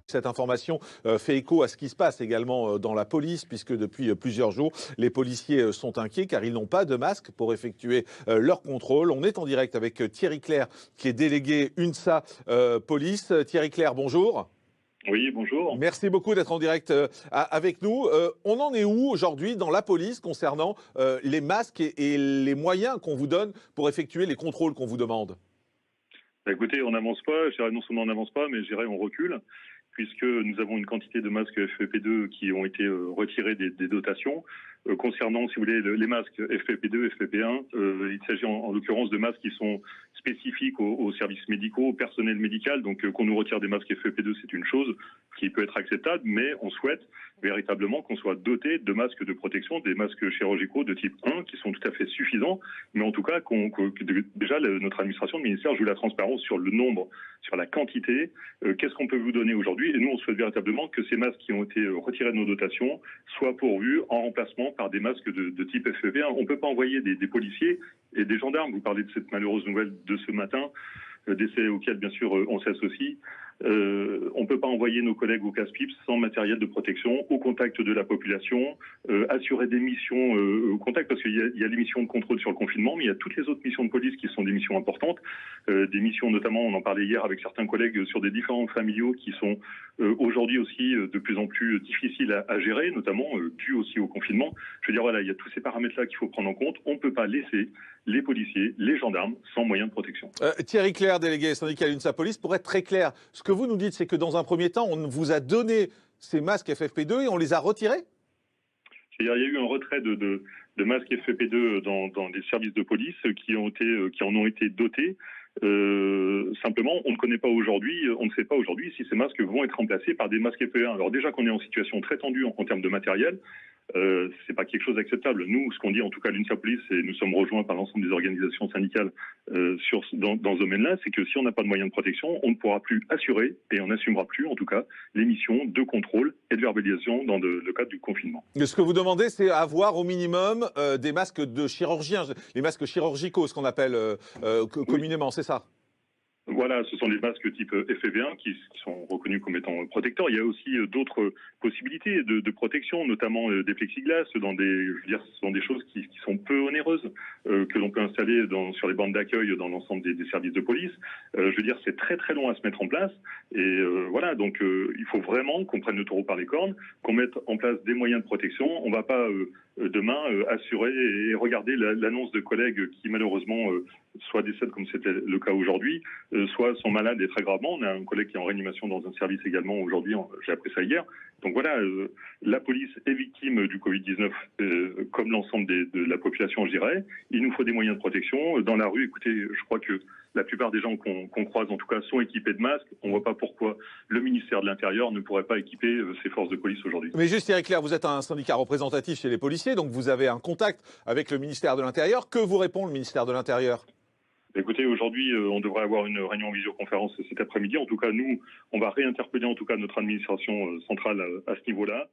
Cette information fait écho à ce qui se passe également dans la police, puisque depuis plusieurs jours, les policiers sont inquiets car ils n'ont pas de masque pour effectuer leur contrôle. On est en direct avec Thierry Clerc, qui est délégué UNSA Police. Thierry Clerc, bonjour. Oui, bonjour. Merci beaucoup d'être en direct avec nous. On en est où aujourd'hui dans la police concernant les masques et les moyens qu'on vous donne pour effectuer les contrôles qu'on vous demande? Bah, écoutez, on n'avance pas, je dirais non seulement on n'avance pas, mais je dirais on recule, puisque nous avons une quantité de masques FFP2 qui ont été retirés des dotations. Concernant, si vous voulez, les masques FFP2, FFP1, il s'agit en l'occurrence de masques qui sont spécifiques aux services médicaux, au personnel médical. Donc qu'on nous retire des masques FFP2, c'est une chose qui peut être acceptable, mais on souhaite véritablement qu'on soit doté de masques de protection, des masques chirurgicaux de type 1 qui sont tout à fait suffisants, mais en tout cas déjà notre administration, le ministère joue la transparence sur le nombre, sur la quantité. Qu'est-ce qu'on peut vous donner aujourd'hui? Et nous, on souhaite véritablement que ces masques qui ont été retirés de nos dotations soient pourvus en remplacement par des masques de type FFP1. On ne peut pas envoyer des policiers et des gendarmes. Vous parlez de cette malheureuse nouvelle de ce matin, décès auquel, bien sûr, on s'associe. On ne peut pas envoyer nos collègues au casse-pipe sans matériel de protection, au contact de la population, assurer des missions au contact, parce qu'il y a les missions de contrôle sur le confinement, mais il y a toutes les autres missions de police qui sont des missions importantes, des missions notamment, on en parlait hier avec certains collègues, sur des différents familiaux qui sont aujourd'hui aussi de plus en plus difficiles à gérer, notamment dû aussi au confinement. Je veux dire, voilà, il y a tous ces paramètres-là qu'il faut prendre en compte. On ne peut pas laisser les policiers, les gendarmes, sans moyens de protection. Thierry Clerc, délégué syndical UNSA Police, pour être très clair, ce que vous nous dites, c'est que dans un premier temps, on vous a donné ces masques FFP2 et on les a retirés? Il y a eu un retrait de masques FFP2 dans des services de police qui en ont été dotés. Simplement, on ne sait pas aujourd'hui si ces masques vont être remplacés par des masques FFP1. Alors déjà qu'on est en situation très tendue en termes de matériel, c'est pas quelque chose d'acceptable. Nous, ce qu'on dit en tout cas à l'UNSA Police, et nous sommes rejoints par l'ensemble des organisations syndicales dans ce domaine-là, c'est que si on n'a pas de moyens de protection, on ne pourra plus assurer, et on n'assumera plus en tout cas, les missions de contrôle et de verbalisation dans le cadre du confinement. Ce que vous demandez, c'est avoir au minimum des masques de chirurgiens, les masques chirurgicaux, ce qu'on appelle communément, c'est ça? Voilà, ce sont des masques type FFP1 qui sont reconnus comme étant protecteurs. Il y a aussi d'autres possibilités de protection, notamment des plexiglas. Ce sont des choses qui sont peu onéreuses, que l'on peut installer sur les bandes d'accueil dans l'ensemble des services de police. Je veux dire, c'est très très long à se mettre en place. Et voilà, donc il faut vraiment qu'on prenne le taureau par les cornes, qu'on mette en place des moyens de protection. On ne va pas demain assurer et regarder l'annonce de collègues qui malheureusement soit décèdent comme c'était le cas aujourd'hui, soit sont malades et très gravement. On a un collègue qui est en réanimation dans un service également aujourd'hui, j'ai appris ça hier. Donc voilà, la police est victime du Covid-19 comme l'ensemble de la population, je dirais. Il nous faut des moyens de protection. Dans la rue, écoutez, je crois que la plupart des gens qu'on croise, en tout cas, sont équipés de masques. On ne voit pas pourquoi le ministère de l'Intérieur ne pourrait pas équiper ses forces de police aujourd'hui. Mais juste, Thierry Clerc, vous êtes un syndicat représentatif chez les policiers, donc vous avez un contact avec le ministère de l'Intérieur. Que vous répond le ministère de l'Intérieur? Écoutez, aujourd'hui, on devrait avoir une réunion en visioconférence cet après-midi. En tout cas, nous, on va réinterpeller en tout cas notre administration centrale à ce niveau-là.